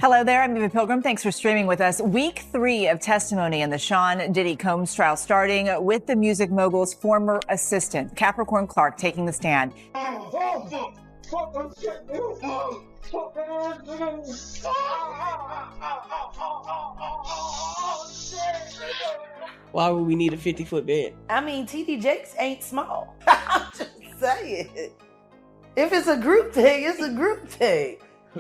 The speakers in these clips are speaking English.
Hello there, I'm Eva Pilgrim. Thanks for streaming with us. Week 3 of testimony in the Sean Diddy Combs trial, starting with the music mogul's former assistant, Capricorn Clark, taking the stand. Why would we need a 50-foot bed? I mean, TD Jakes ain't small. I'm just saying. If it's a group thing, it's a group thing.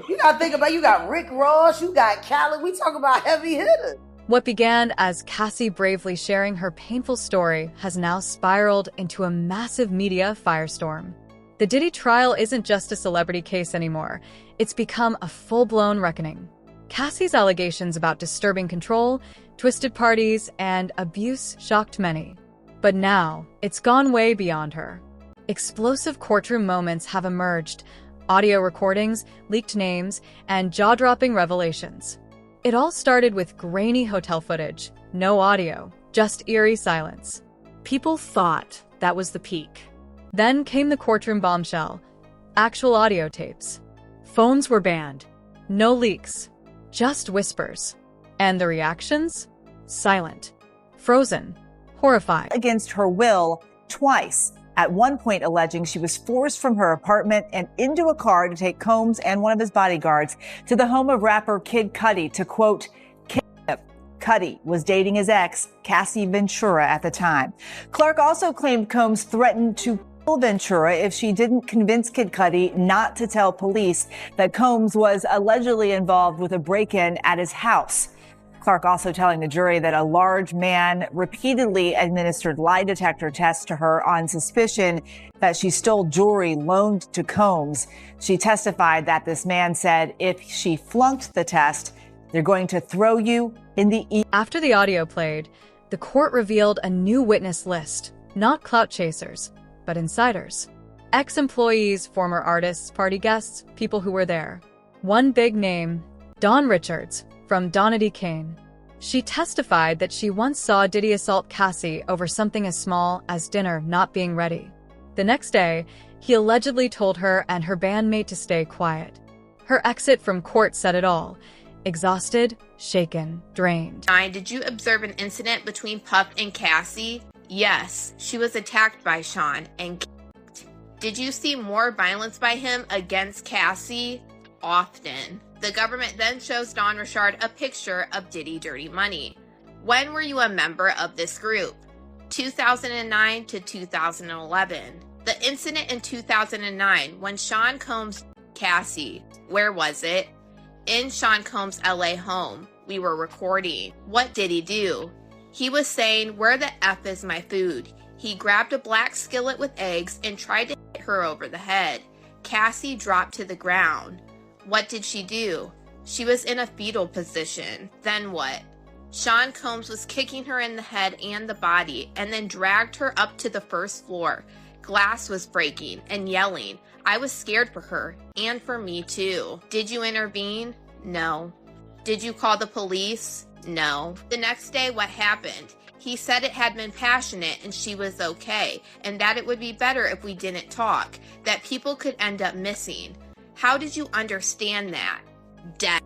You gotta think about, you got Rick Ross, you got Khaled, we talk about heavy hitters. What began as Cassie bravely sharing her painful story has now spiraled into a massive media firestorm. The Diddy trial isn't just a celebrity case anymore. It's become a full-blown reckoning. Cassie's allegations about disturbing control, twisted parties, and abuse shocked many. But now, it's gone way beyond her. Explosive courtroom moments have emerged, audio recordings, leaked names, and jaw-dropping revelations. It all started with grainy hotel footage, no audio, just eerie silence. People thought that was the peak. Then came the courtroom bombshell, actual audio tapes. Phones were banned, no leaks, just whispers. And the reactions? Silent, frozen, horrified. Against her will twice. At one point alleging she was forced from her apartment and into a car to take Combs and one of his bodyguards to the home of rapper Kid Cudi to, quote, kidnap. Cudi was dating his ex, Cassie Ventura, at the time. Clark also claimed Combs threatened to kill Ventura if she didn't convince Kid Cudi not to tell police that Combs was allegedly involved with a break-in at his house. Clark also telling the jury that a large man repeatedly administered lie detector tests to her on suspicion that she stole jewelry loaned to Combs. She testified that this man said if she flunked the test, they're going to throw you in the After the audio played, the court revealed a new witness list, not clout chasers, but insiders. Ex-employees, former artists, party guests, people who were there. One big name, Dawn Richards, from Donna Kane. She testified that she once saw Diddy assault Cassie over something as small as dinner not being ready. The next day, he allegedly told her and her bandmate to stay quiet. Her exit from court said it all. Exhausted, shaken, drained. Did you observe an incident between Puff and Cassie? Yes, she was attacked by Sean and kicked. Did you see more violence by him against Cassie? Often. The government then shows Don Richard a picture of Diddy Dirty Money. When were you a member of this group? 2009 to 2011. The incident in 2009 when Sean Combs Cassie. Where was it? In Sean Combs' LA home. We were recording. What did he do? He was saying, "Where the F is my food?" He grabbed a black skillet with eggs and tried to hit her over the head. Cassie dropped to the ground. What did she do? She was in a fetal position. Then what? Sean Combs was kicking her in the head and the body and then dragged her up to the first floor. Glass was breaking and yelling. I was scared for her and for me too. Did you intervene? No. Did you call the police? No. The next day, what happened? He said it had been passionate and she was okay, and that it would be better if we didn't talk, that people could end up missing. How did you understand that? Death.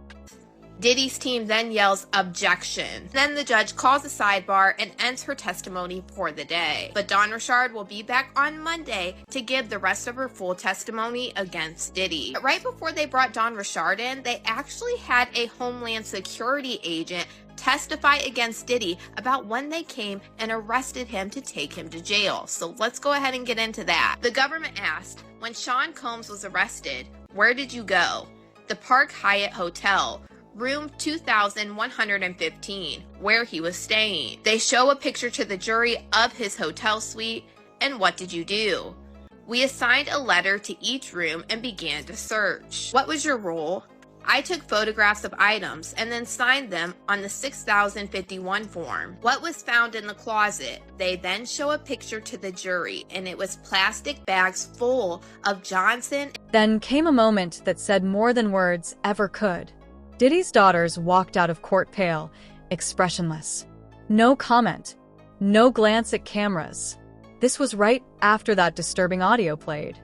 Diddy's team then yells objection. Then the judge calls a sidebar and ends her testimony for the day. But Dawn Richard will be back on Monday to give the rest of her full testimony against Diddy. But right before they brought Dawn Richard in, they actually had a Homeland Security agent testify against Diddy about when they came and arrested him to take him to jail. So let's go ahead and get into that. The government asked, when Sean Combs was arrested, where did you go? The Park Hyatt Hotel, room 2115, where he was staying. They show a picture to the jury of his hotel suite, and what did you do? We assigned a letter to each room and began to search. What was your role? I took photographs of items and then signed them on the 6051 form. What was found in the closet? They then show a picture to the jury, and it was plastic bags full of Johnson. Then came a moment that said more than words ever could. Diddy's daughters walked out of court pale, expressionless. No comment, no glance at cameras. This was right after that disturbing audio played.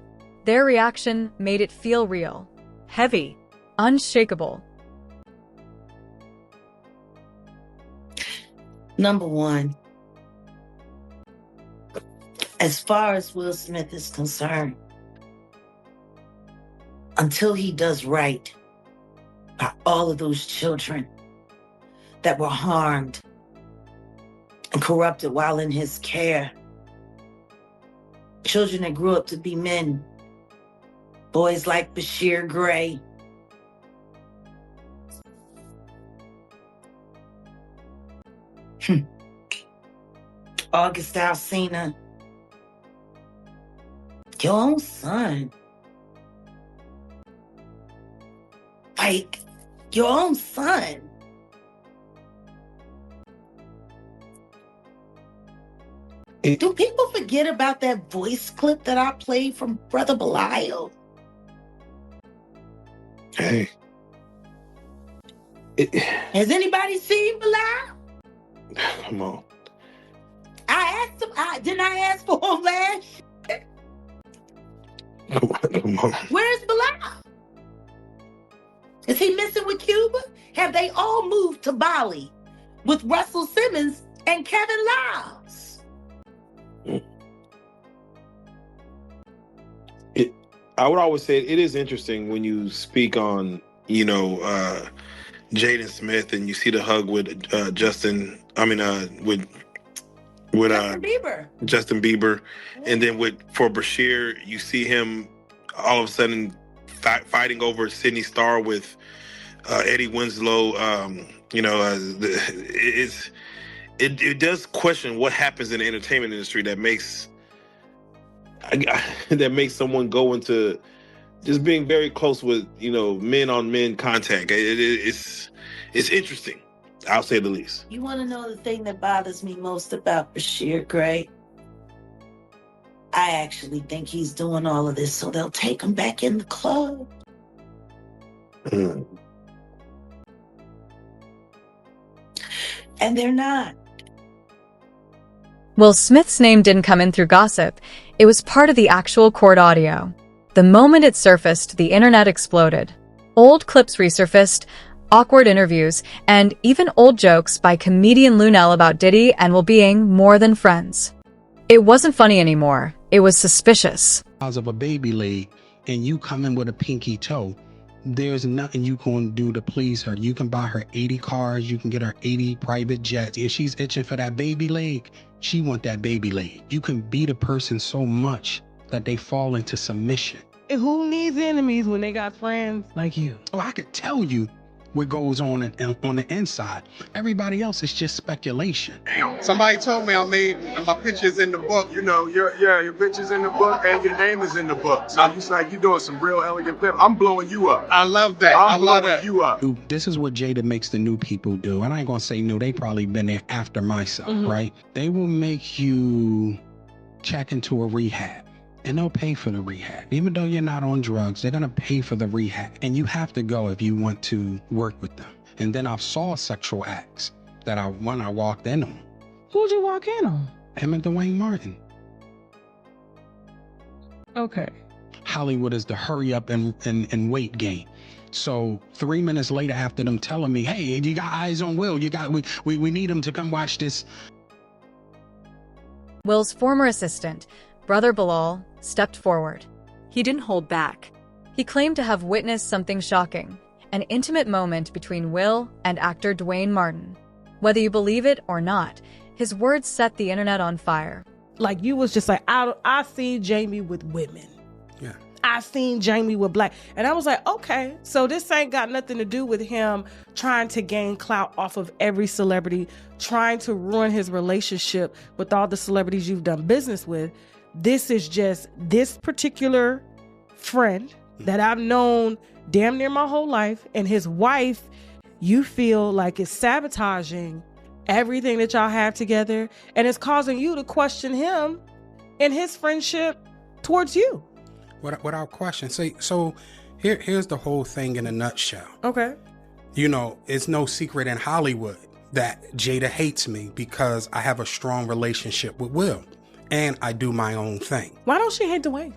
Their reaction made it feel real, heavy, unshakable. Number one, as far as Will Smith is concerned, until he does right by all of those children that were harmed and corrupted while in his care, children that grew up to be men, boys like Bashir Gray, August Alsina, your own son. Like, your own son. Do people forget about that voice clip that I played from Brother Belial? Hey. Has anybody seen Belial? Come on. I asked him. Didn't I ask for him last year? Come on. Where's Belial? Is he missing with Cuba? Have they all moved to Bali with Russell Simmons and Kevin Liles? I would always say it is interesting when you speak on, Jaden Smith and you see the hug with with Justin Bieber, and then for Bashir, you see him all of a sudden fighting over Sydney Starr with Eddie Winslow. It does question what happens in the entertainment industry that makes someone go into just being very close with men on men contact. It's interesting, I'll say the least. You want to know the thing that bothers me most about Bashir Gray? I actually think he's doing all of this so they'll take him back in the club. And they're not. Will Smith's name didn't come in through gossip. It was part of the actual court audio. The moment it surfaced, the internet exploded. Old clips resurfaced, awkward interviews, and even old jokes by comedian Lunel about Diddy and Will being more than friends. It wasn't funny anymore. It was suspicious. Of a baby leg, and you come in with a pinky toe, there's nothing you can do to please her. You can buy her 80 cars, you can get her 80 private jets. If she's itching for that baby leg, she want that baby leg. You can beat a person so much that they fall into submission. And who needs enemies when they got friends like you? Oh, I could tell you what goes on the inside. Everybody else is just speculation. Somebody told me my picture's in the book. Your picture's in the book and your name is in the book. So it's like you're doing some real elegant clip. I'm blowing you up. I love that. I'm blowing you up. This is what Jada makes the new people do. And I ain't gonna say new, they probably been there after myself, right? They will make you check into a rehab. And they'll pay for the rehab. Even though you're not on drugs, they're gonna pay for the rehab. And you have to go if you want to work with them. And then I saw sexual acts that I walked in on. Who'd you walk in on? Him and Dwayne Martin. Okay. Hollywood is the hurry up and wait game. So 3 minutes later, after them telling me, hey, you got eyes on Will, we need him to come watch this. Will's former assistant, Brother Bilal, stepped forward. He didn't hold back. He claimed to have witnessed something shocking, an intimate moment between Will and actor Dwayne Martin. Whether you believe it or not, his words set the internet on fire. Like, you was just like, I seen Jamie with women. Yeah. I seen Jamie with black. And I was like, okay, so this ain't got nothing to do with him trying to gain clout off of every celebrity, trying to ruin his relationship with all the celebrities you've done business with. This is just this particular friend that I've known damn near my whole life, and his wife, you feel like is sabotaging everything that y'all have together, and it's causing you to question him and his friendship towards you. Without question. So here's the whole thing in a nutshell. Okay. It's no secret in Hollywood that Jada hates me because I have a strong relationship with Will. And I do my own thing. Why don't she hate Dwayne?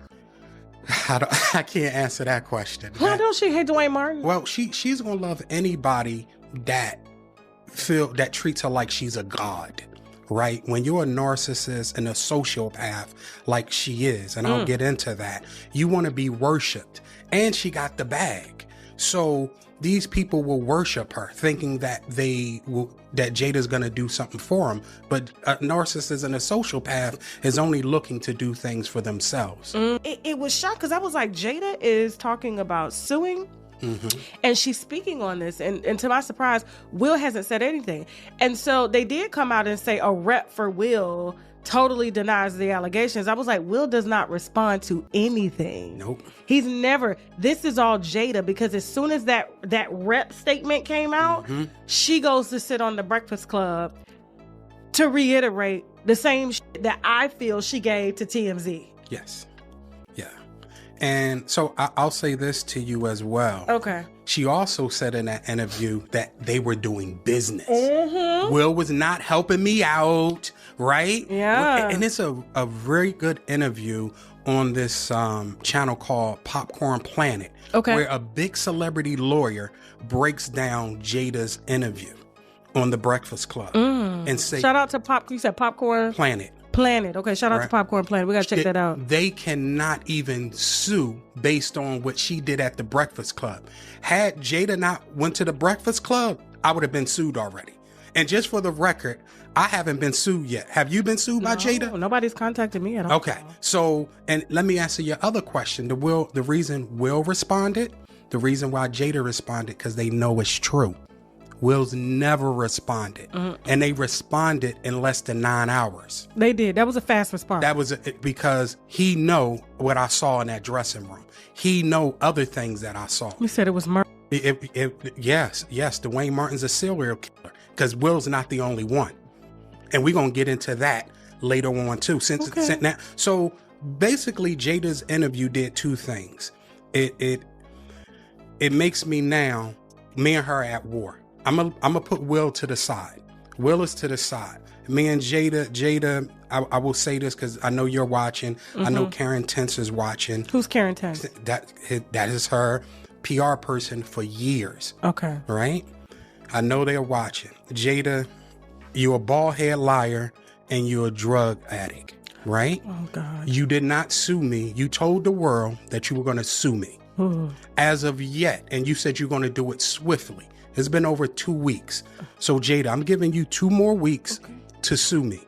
I can't answer that question. Why don't she hate Dwayne Martin? Well, she's gonna love anybody that treats her like she's a god, right? When you're a narcissist and a sociopath like she is, and I'll get into that, you want to be worshipped. And she got the bag. So these people will worship her, thinking that that Jada's gonna do something for them. But a narcissist and a sociopath is only looking to do things for themselves. It was shocked because I was like, Jada is talking about suing. And she's speaking on this, and to my surprise, Will hasn't said anything. And so they did come out and say a rep for Will totally denies the allegations. I was like, Will does not respond to anything. Nope. He's never. This is all Jada, because as soon as that rep statement came out, she goes to sit on the Breakfast Club to reiterate the same shit that I feel she gave to TMZ. Yes. Yeah. And so I'll say this to you as well. Okay. She also said in that interview that they were doing business. Will was not helping me out, right? Yeah. And it's a very good interview on this channel called Popcorn Planet, where a big celebrity lawyer breaks down Jada's interview on the Breakfast Club and say, shout out to you said Popcorn Planet. Okay, shout out to Popcorn Planet. We gotta check that out. They cannot even sue based on what she did at the Breakfast Club. Had Jada not went to the Breakfast Club, I would have been sued already. And just for the record, I haven't been sued yet. Have you been sued by Jada? Nobody's contacted me at all. Okay, so, and let me answer your other question. The reason Will responded, the reason why Jada responded, because they know it's true. Will's never responded, and they responded in less than 9 hours. They did. That was a fast response. That was because he know what I saw in that dressing room. He know other things that I saw. You said it was murder. Yes. Dwayne Martin's a serial killer, because Will's not the only one, and we're gonna get into that later on too. So basically, Jada's interview did two things. It makes me now, me and her at war. I'm gonna put Will to the side. Will is to the side. Me and Jada, I will say this because I know you're watching. I know Karen Tense is watching. Who's Karen Tense? That is her PR person for years. Okay. Right? I know they're watching. Jada, you're a bald-head liar and you're a drug addict, right? Oh, God. You did not sue me. You told the world that you were going to sue me. As of yet, and you said you're going to do it swiftly. It's been over 2 weeks. So Jada, I'm giving you 2 more weeks to sue me.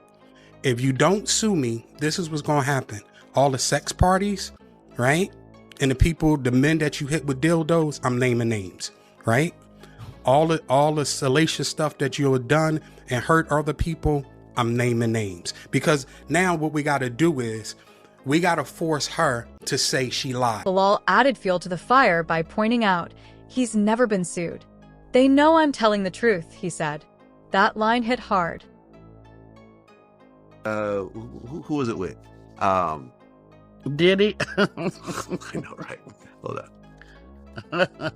If you don't sue me, this is what's going to happen. All the sex parties, right? And the men that you hit with dildos, I'm naming names, right? All the salacious stuff that you have done and hurt other people, I'm naming names. Because now what we got to do is we got to force her to say she lied. Bilal added fuel to the fire by pointing out he's never been sued. They know I'm telling the truth, he said. That line hit hard. Who was it with? Diddy? I know, right? Hold on.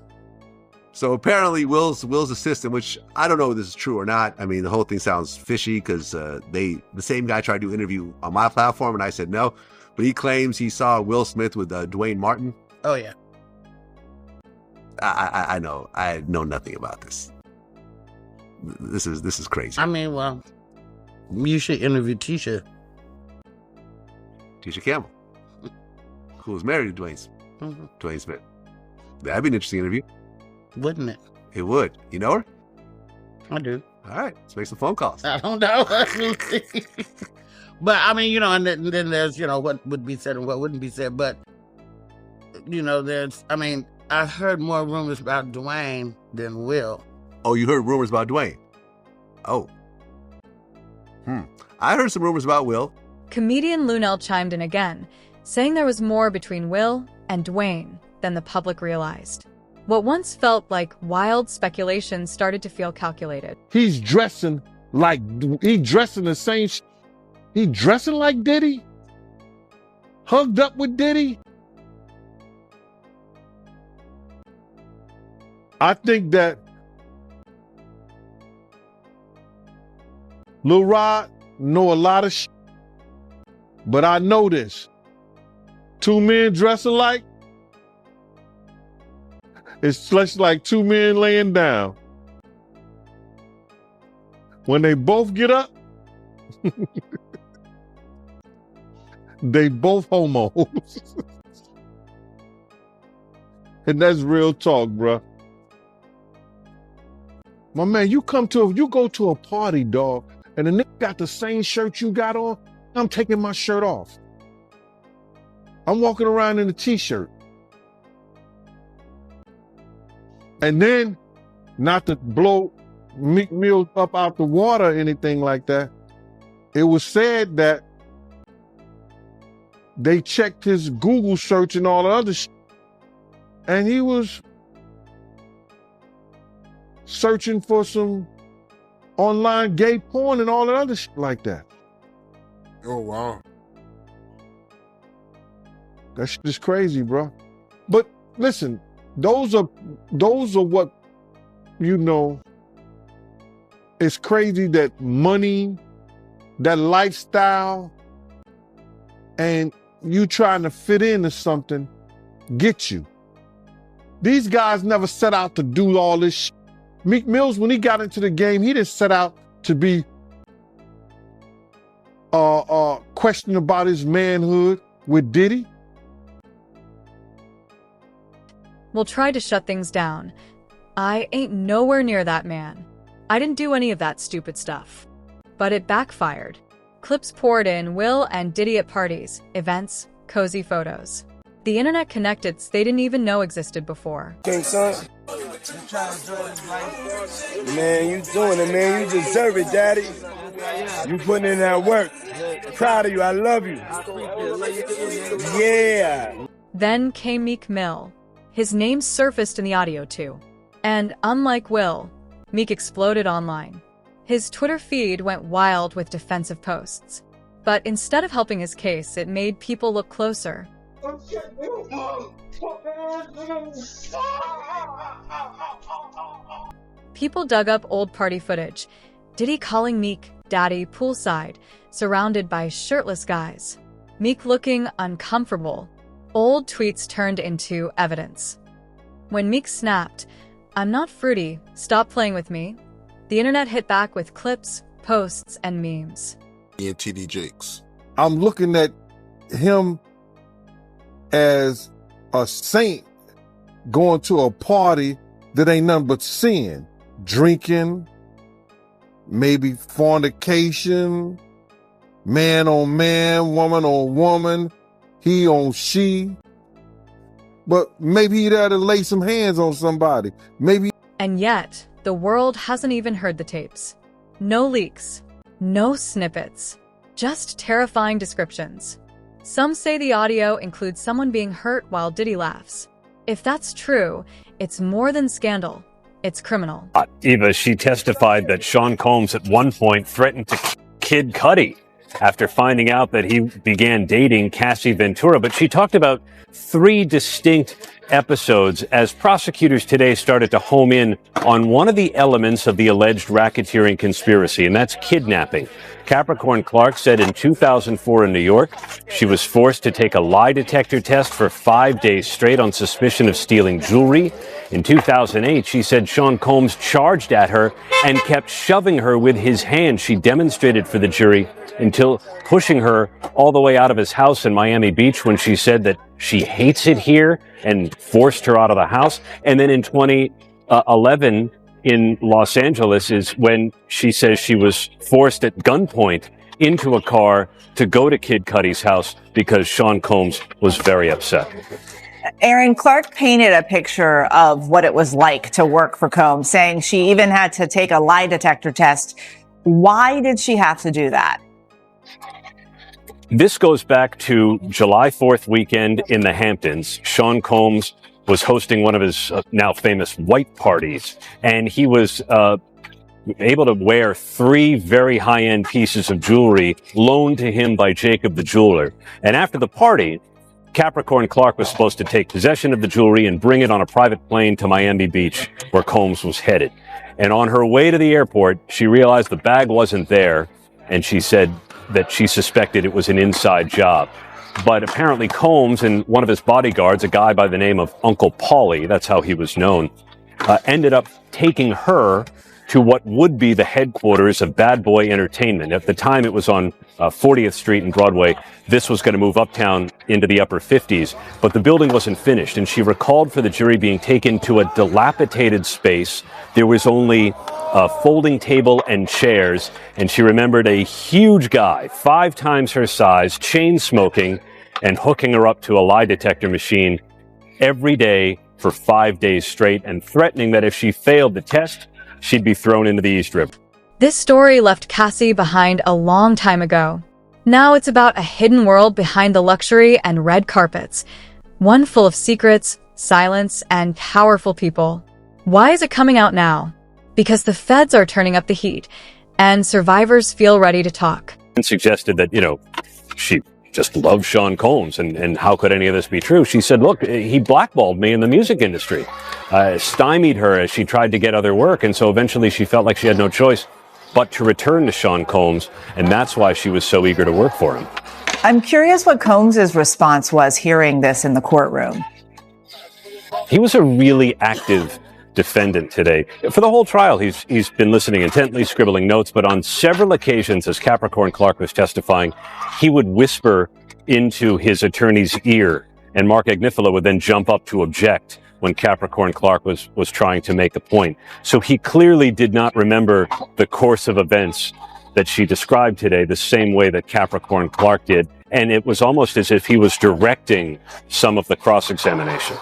So apparently Will's assistant, which I don't know if this is true or not. I mean, the whole thing sounds fishy because the same guy tried to do an interview on my platform and I said no. But he claims he saw Will Smith with Dwayne Martin. Oh, yeah. I know. I know nothing about this. This is crazy. I mean, well, you should interview Tisha Campbell, who was married to Dwayne Smith. That'd be an interesting interview. Wouldn't it? It would. You know her? I do. All right. Let's make some phone calls. I don't know. But, I mean, and then there's, what would be said and what wouldn't be said. But, I've heard more rumors about Dwayne than Will. Oh, you heard rumors about Dwayne? Oh. I heard some rumors about Will. Comedian Lunel chimed in again, saying there was more between Will and Dwayne than the public realized. What once felt like wild speculation started to feel calculated. He's dressing the same He dressing like Diddy? Hugged up with Diddy? I think that Lil Rod know a lot of but I know this. 2 men dress alike, it's just like 2 men laying down. when they both get up, they both homos. And that's real talk, bruh. My man, you go to a party, dog, and the nigga got the same shirt you got on, I'm taking my shirt off. I'm walking around in a t-shirt. And then, not to blow Meek Mill up out the water or anything like that, it was said that they checked his Google search and all the other shit, and he was searching for some online gay porn and all that other shit like that. Oh, wow. That shit is crazy, bro. But listen, those are what, you know, it's crazy that money, that lifestyle, and you trying to fit into something get you. These guys never set out to do all this shit. Meek Mills, when he got into the game, he didn't set out to be questioning about his manhood with Diddy. Will try to shut things down. I ain't nowhere near that man. I didn't do any of that stupid stuff. But it backfired. Clips poured in Will and Diddy at parties, events, cozy photos. The internet connecteds they didn't even know existed before. King son. Man, you doing it, man. You deserve it, daddy. You putting in that work. Proud of you. I love you. Yeah. Then came Meek Mill. His name surfaced in the audio too. And unlike Will, Meek exploded online. His Twitter feed went wild with defensive posts. But instead of helping his case, it made people look closer. People dug up old party footage. Diddy calling Meek daddy poolside, surrounded by shirtless guys. Meek looking uncomfortable. Old tweets turned into evidence. When Meek snapped, "I'm not fruity, stop playing with me," the internet hit back with clips, posts, and memes. And TD Jakes. I'm looking at him as a saint going to a party that ain't nothing but sin. Drinking, maybe fornication, man on man, woman on woman, he on she. But maybe he there to lay some hands on somebody. Maybe. And yet, the world hasn't even heard the tapes. No leaks, no snippets, just terrifying descriptions. Some say the audio includes someone being hurt while Diddy laughs. If that's true, it's more than scandal. It's criminal. Eva, she testified that Sean Combs at one point threatened to Kid Cudi after finding out that he began dating Cassie Ventura. But she talked about 3 distinct episodes as prosecutors today started to home in on one of the elements of the alleged racketeering conspiracy, and that's kidnapping. Capricorn Clark said in 2004 in New York, she was forced to take a lie detector test for 5 days straight on suspicion of stealing jewelry. In 2008, she said Sean Combs charged at her and kept shoving her with his hand. She demonstrated for the jury until pushing her all the way out of his house in Miami Beach when she said that she hates it here and forced her out of the house. And then in 2011 in Los Angeles is when she says she was forced at gunpoint into a car to go to Kid Cudi's house because Sean Combs was very upset. Aaron, Clark painted a picture of what it was like to work for Combs, saying she even had to take a lie detector test. Why did she have to do that? This goes back to July 4th weekend in the Hamptons. Sean Combs was hosting one of his now famous white parties, and he was able to wear 3 very high-end pieces of jewelry loaned to him by Jacob the jeweler. And after the party, Capricorn Clark was supposed to take possession of the jewelry and bring it on a private plane to Miami Beach, where Combs was headed. And on her way to the airport, she realized the bag wasn't there, and she said that she suspected it was an inside job. But apparently Combs and one of his bodyguards, a guy by the name of Uncle Paulie, that's how he was known, ended up taking her to what would be the headquarters of Bad Boy Entertainment. At the time, it was on 40th Street and Broadway. This was going to move uptown into the upper 50s, but the building wasn't finished. And she recalled for the jury being taken to a dilapidated space. There was only a folding table and chairs, and she remembered a huge guy, 5 times her size, chain smoking, and hooking her up to a lie detector machine every day for 5 days straight, and threatening that if she failed the test, she'd be thrown into the East River. This story left Cassie behind a long time ago. Now it's about a hidden world behind the luxury and red carpets, one full of secrets, silence, and powerful people. Why is it coming out now? Because the feds are turning up the heat, and survivors feel ready to talk. And suggested that, she just loved Sean Combs, and how could any of this be true? She said, look, he blackballed me in the music industry, stymied her as she tried to get other work, and so eventually she felt like she had no choice but to return to Sean Combs, and that's why she was so eager to work for him. I'm curious what Combs' response was hearing this in the courtroom. He was a really active defendant today. For the whole trial, he's been listening intently, scribbling notes, but on several occasions as Capricorn Clark was testifying, he would whisper into his attorney's ear, and Mark Agnifilo would then jump up to object when Capricorn Clark was trying to make a point. So he clearly did not remember the course of events that she described today the same way that Capricorn Clark did, and it was almost as if he was directing some of the cross-examination.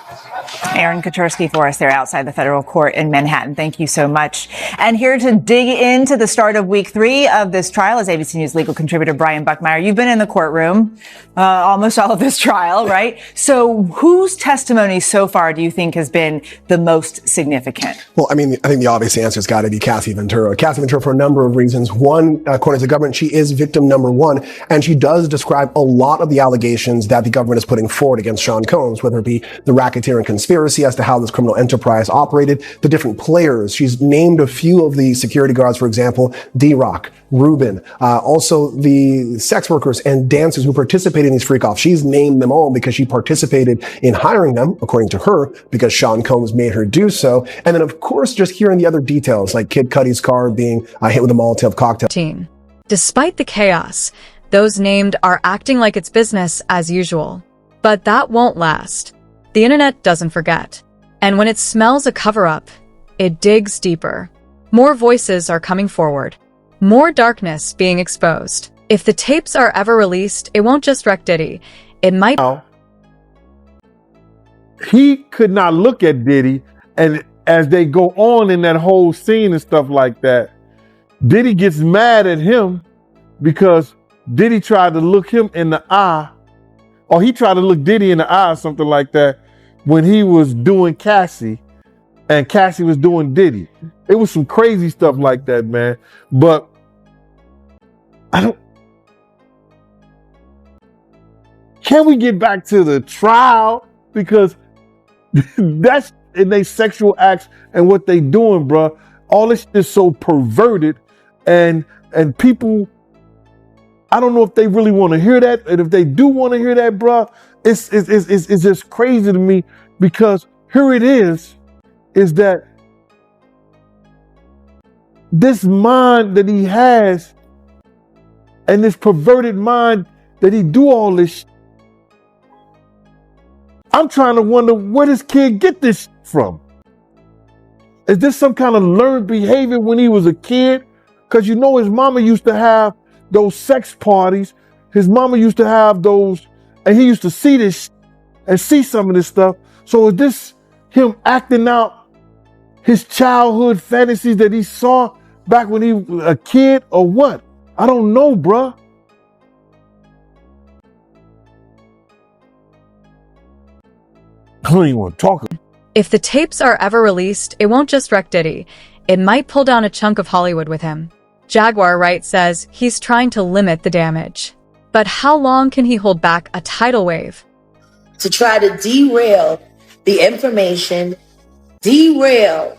Aaron Kotursky for us there outside the federal court in Manhattan. Thank you so much. And here to dig into the start of week 3 of this trial is ABC News legal contributor Brian Buckmeyer. You've been in the courtroom almost all of this trial, right? So whose testimony so far do you think has been the most significant? Well, I think the obvious answer has got to be Cassie Ventura. Cassie Ventura for a number of reasons. One, according to the government, she is victim number 1, and she does describe a lot of the allegations that the government is putting forward against Sean Combs, whether it be the racketeering conspiracy as to how this criminal enterprise operated, the different players. She's named a few of the security guards, for example, D-Rock, Ruben, also the sex workers and dancers who participated in these freak-offs. She's named them all because she participated in hiring them, according to her, because Sean Combs made her do so. And then, of course, just hearing the other details, like Kid Cudi's car being hit with a Molotov cocktail. Despite the chaos, those named are acting like it's business as usual. But that won't last. The internet doesn't forget. And when it smells a cover-up, it digs deeper. More voices are coming forward. More darkness being exposed. If the tapes are ever released, it won't just wreck Diddy. It might... He could not look at Diddy, and as they go on in that whole scene and stuff like that, Diddy gets mad at him because Diddy tried to look him in the eye, or he tried to look Diddy in the eye or something like that when he was doing Cassie and Cassie was doing Diddy. It was some crazy stuff like that, man. But can we get back to the trial? Because that's in their sexual acts and what they doing, bro. All this is so perverted, and people, I don't know if they really want to hear that, and if they do want to hear that, bro, it's just crazy to me, because here it is that this mind that he has and this perverted mind that he do all this. I'm trying to wonder where this kid get this from. Is this some kind of learned behavior when he was a kid? Because his mama used to have those sex parties. His mama used to have those, and he used to see this and see some of this stuff. So is this him acting out his childhood fantasies that he saw back when he was a kid, or what? I don't know, bruh. I don't even want to talk. If the tapes are ever released, it won't just wreck Diddy. It might pull down a chunk of Hollywood with him. Jaguar Wright says he's trying to limit the damage. But how long can he hold back a tidal wave? To try to derail the information, derail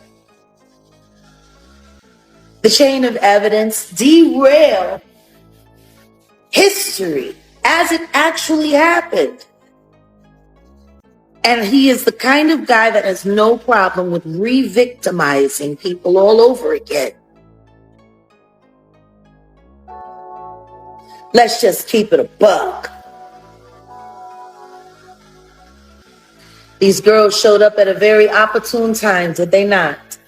the chain of evidence, derail history as it actually happened. And he is the kind of guy that has no problem with re-victimizing people all over again. Let's just keep it a buck. These girls showed up at a very opportune time, did they not?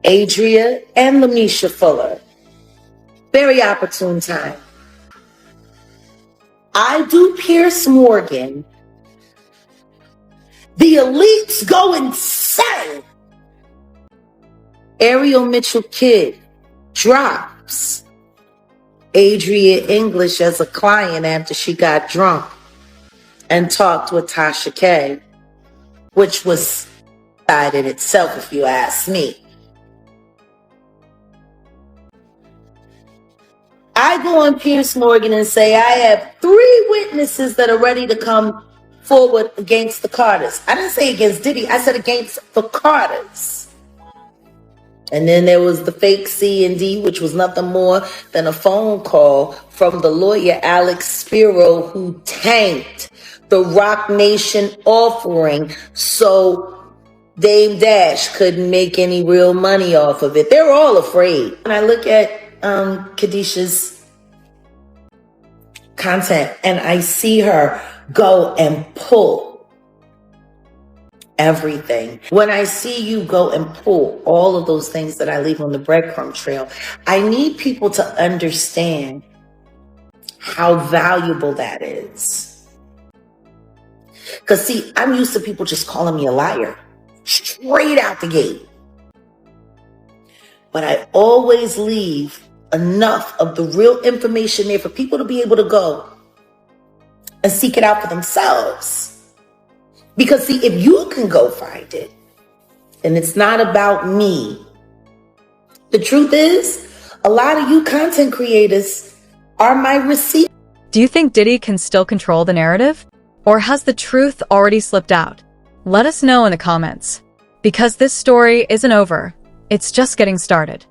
Adria and Lamisha Fuller. Very opportune time. I do Pierce Morgan. The elites go insane. Ariel Mitchell Kidd drops Adria English as a client after she got drunk and talked with Tasha K, which was bad in itself, if you ask me. I go on Pierce Morgan and say, I have 3 witnesses that are ready to come forward against the Carters. I didn't say against Diddy, I said against the Carters. And then there was the fake C&D, which was nothing more than a phone call from the lawyer Alex Spiro, who tanked the Rock Nation offering so Dame Dash couldn't make any real money off of it. They're all afraid. When I look at Khadisha's content and I see her go and pull everything. When I see you go and pull all of those things that I leave on the breadcrumb trail, I need people to understand how valuable that is. Because see, I'm used to people just calling me a liar straight out the gate. But I always leave enough of the real information there for people to be able to go and seek it out for themselves. Because see, if you can go find it, and it's not about me. The truth is, a lot of you content creators are my receipt. Do you think Diddy can still control the narrative? Or has the truth already slipped out? Let us know in the comments. Because this story isn't over, it's just getting started.